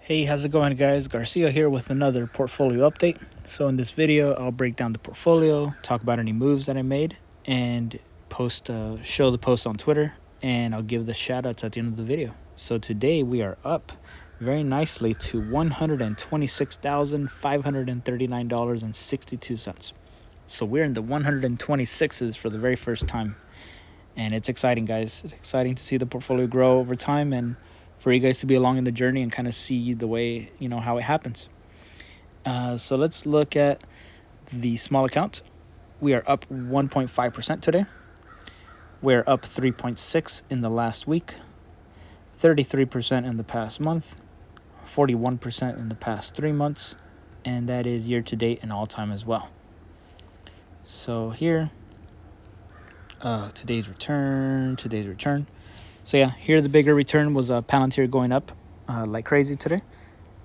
Hey, how's it going, guys? Garcia here with another portfolio update. So in this video, I'll break down the portfolio, talk about any moves that I made, and show the post on Twitter, and I'll give the shout outs at the end of the video. So today we are up very nicely to $126,539.62. So we're in the 126s for the very first time. And it's exciting, guys. It's exciting to see the portfolio grow over time and for you guys to be along in the journey and kind of see the way, how it happens. So let's look at the small account. We are up 1.5% today. We're up 3.6% in the last week, 33% in the past month, 41% in the past 3 months, and that is year to date and all time as well. So here, today's return. So yeah, here the bigger return was Palantir going up like crazy today.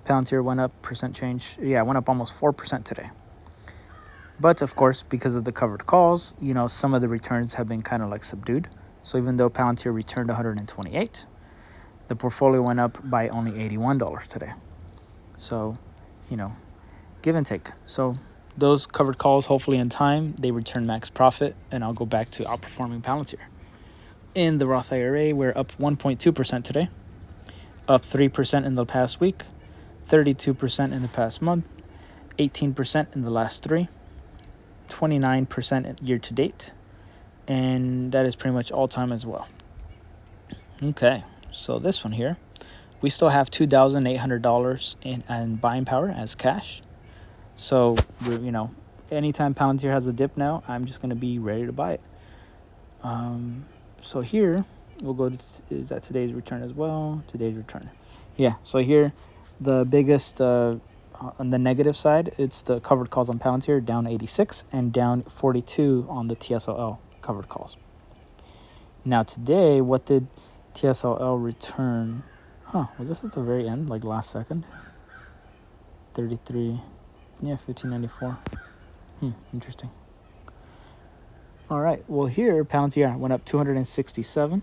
Palantir went up percent change. Yeah, went up almost 4% today. But of course, because of the covered calls, some of the returns have been kind of like subdued. So even though Palantir returned 128, the portfolio went up by only $81 today. So, give and take. So those covered calls, hopefully in time, they return max profit, and I'll go back to outperforming Palantir. In the Roth IRA, we're up 1.2% today, up 3% in the past week, 32% in the past month, 18% in the last 3, 29% year to date, and that is pretty much all time as well. Okay, so this one here, we still have $2,800 in buying power as cash. So, anytime Palantir has a dip now, I'm just going to be ready to buy it. So here, we'll go to, is that today's return as well? Today's return. Yeah, so here, the biggest, on the negative side, it's the covered calls on Palantir, down 86, and down 42 on the TSLA covered calls. Now today, what did TSLA return? Was this at the very end, like last second? 33, yeah, 1594. Interesting. All right, well here, Palantir went up 267,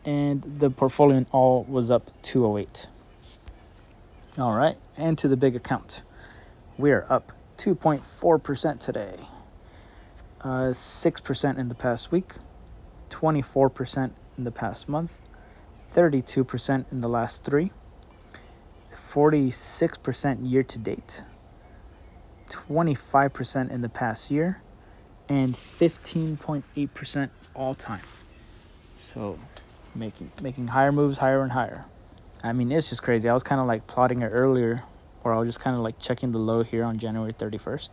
and the portfolio in all was up 208. All right, and to the big account. We're up 2.4% today, 6% in the past week, 24% in the past month, 32% in the last 3, 46% year to date, 25% in the past year, and 15.8% all time. So making higher moves, higher and higher. I mean, it's just crazy. I was kind of like plotting it earlier, or I was just kind of like checking the low here on January 31st.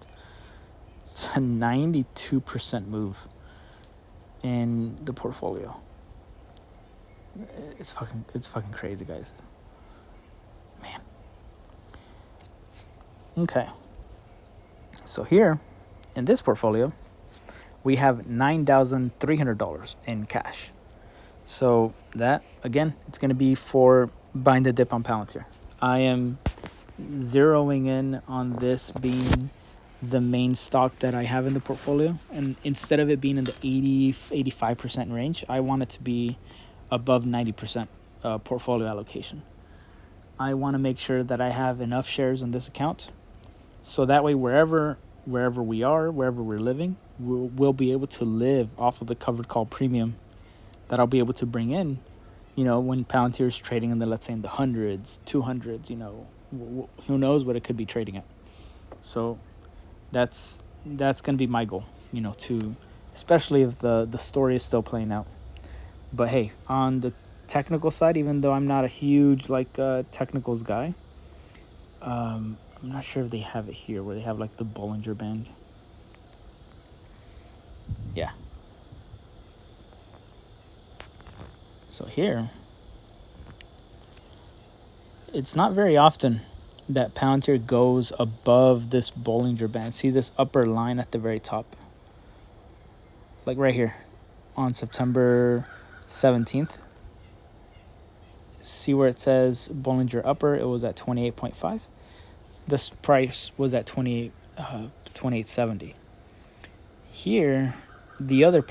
It's a 92% move in the portfolio. It's fucking crazy, guys. Man. Okay. So here in this portfolio, we have $9,300 in cash. So that, again, it's going to be for buying the dip on Palantir. I am zeroing in on this being the main stock that I have in the portfolio. And instead of it being in the 80-85% range, I want it to be above 90% portfolio allocation. I want to make sure that I have enough shares in this account. So that way, wherever we are, wherever we're living, we'll be able to live off of the covered call premium that I'll be able to bring in, when Palantir is trading in the, let's say, in the hundreds, 200s, who knows what it could be trading at. So that's going to be my goal, to, especially if the story is still playing out. But hey, on the technical side, even though I'm not a huge technicals guy, I'm not sure if they have it here where they have like the Bollinger Band. Yeah. So here, it's not very often that Palantir goes above this Bollinger Band. See this upper line at the very top? Like right here on September 17th. See where it says Bollinger Upper? It was at 28.5. This price was at 28.70. Here, the other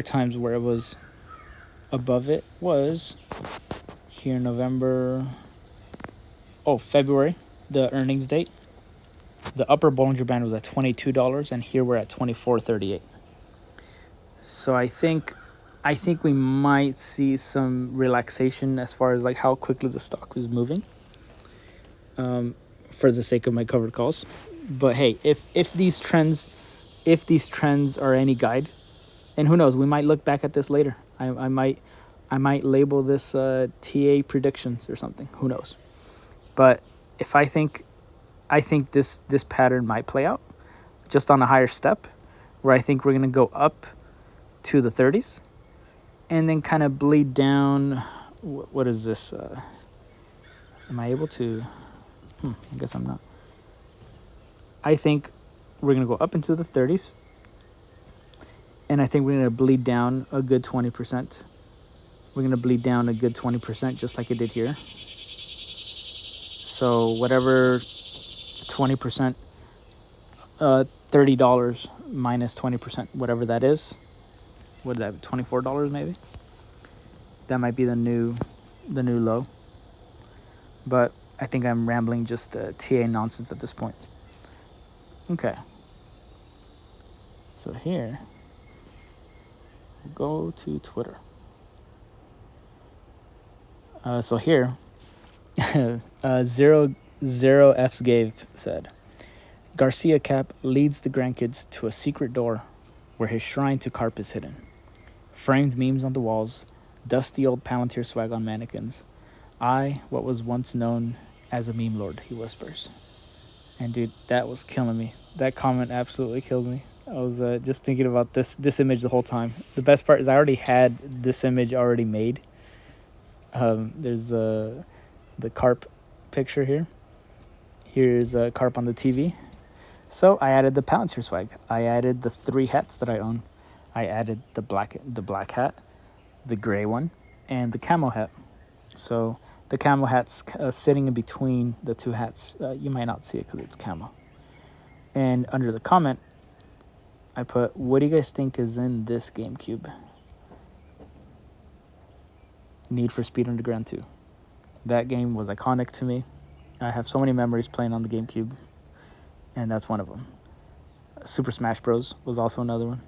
times where it was above it was here in November February, the earnings date. The upper Bollinger Band was at $22, and here we're at $24.38. So I think we might see some relaxation as far as like how quickly the stock was moving. For the sake of my covered calls, but hey, if these trends are any guide, and who knows, we might look back at this later. I might label this TA predictions or something. Who knows? But if I think this pattern might play out just on a higher step, where I think we're gonna go up to the 30s, and then kind of bleed down. What is this? Am I able to? I guess I'm not. I think we're gonna go up into the 30s, and I think we're gonna bleed down a good 20%. We're gonna bleed down a good 20%, just like it did here. So whatever 20%, $30 minus 20%, whatever that is. What is that? $24 maybe. That might be the new low. But I think I'm rambling just TA nonsense at this point. Okay. So here, we'll go to Twitter. So here, zero F's gave said, Garcia Cap leads the grandkids to a secret door where his shrine to carp is hidden. Framed memes on the walls, dusty old Palantir swag on mannequins. What was once known as a meme lord, he whispers. And dude, that was killing me. That comment absolutely killed me. I was just thinking about this image the whole time. The best part is I already had this image already made. There's the carp picture here. Here's a carp on the TV. So I added the Palantir swag. I added the 3 hats that I own. I added the black hat, the gray one, and the camo hat. So the camo hat's sitting in between the 2 hats. You might not see it because it's camo. And under the comment, I put, what do you guys think is in this GameCube? Need for Speed Underground 2. That game was iconic to me. I have so many memories playing on the GameCube, and that's one of them. Super Smash Bros. Was also another one.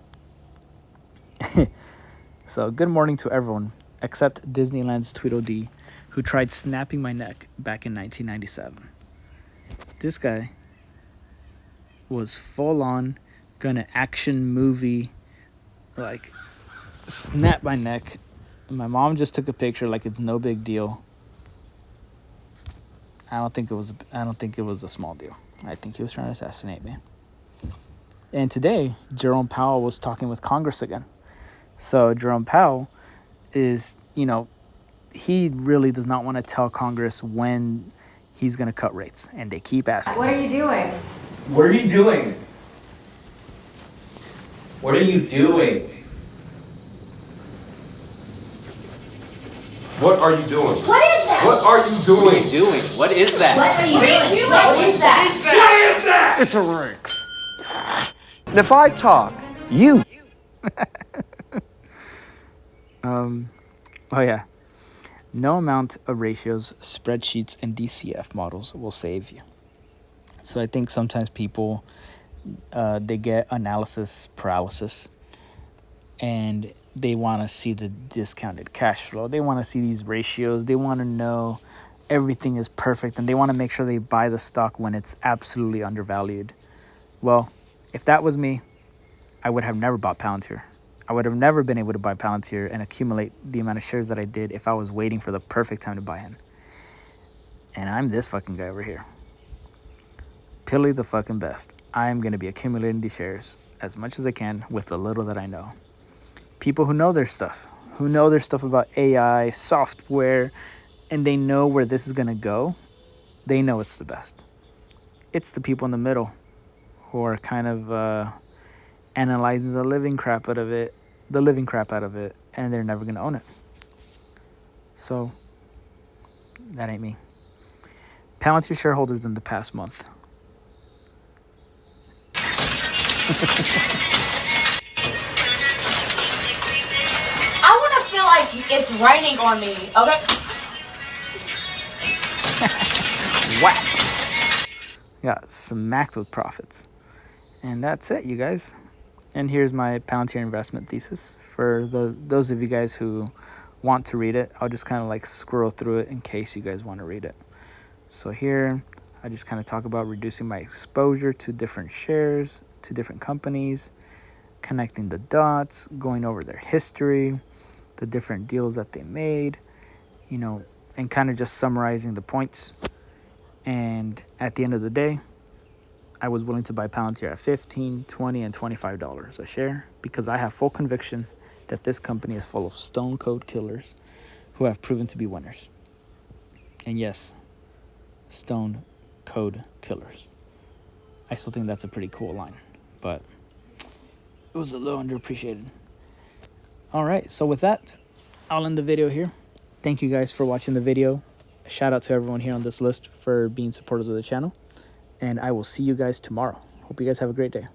So, good morning to everyone, except Disneyland's Tweedledee, who tried snapping my neck back in 1997. This guy was full-on gonna action movie, like, snap my neck. My mom just took a picture like it's no big deal. I don't think it was a small deal. I think he was trying to assassinate me. And today, Jerome Powell was talking with Congress again. So Jerome Powell is, he really does not want to tell Congress when he's going to cut rates. And they keep asking. What are you doing? What are you doing? What are you doing? What are you doing? What is that? What are you doing? What are you doing? What is that? What are you doing? What is that? What is that? It's a ring. And if I talk, you. Oh yeah. No amount of ratios, spreadsheets, and DCF models will save you. So I think sometimes people, they get analysis paralysis, and they want to see the discounted cash flow. They want to see these ratios. They want to know everything is perfect, and they want to make sure they buy the stock when it's absolutely undervalued. Well, if that was me, I would have never bought Palantir. I would have never been able to buy Palantir and accumulate the amount of shares that I did if I was waiting for the perfect time to buy in. And I'm this fucking guy over here. Pilly the fucking best. I'm going to be accumulating these shares as much as I can with the little that I know. People who know their stuff about AI, software, and they know where this is going to go, they know it's the best. It's the people in the middle who are kind of analyzing the living crap out of it, and they're never going to own it. So, that ain't me. Palantir shareholders in the past month. I want to feel like it's raining on me, okay? whack. Got smacked with profits. And that's it, you guys. And here's my Palantir investment thesis. For those of you guys who want to read it, I'll just kind of like scroll through it in case you guys want to read it. So here, I just kind of talk about reducing my exposure to different shares, to different companies, connecting the dots, going over their history, the different deals that they made, you know, and kind of just summarizing the points. And at the end of the day, I was willing to buy Palantir at $15, $20, and $25 a share because I have full conviction that this company is full of stone cold killers who have proven to be winners. And yes, stone cold killers. I still think that's a pretty cool line, but it was a little underappreciated. All right, so with that, I'll end the video here. Thank you guys for watching the video. A shout out to everyone here on this list for being supporters of the channel. And I will see you guys tomorrow. Hope you guys have a great day.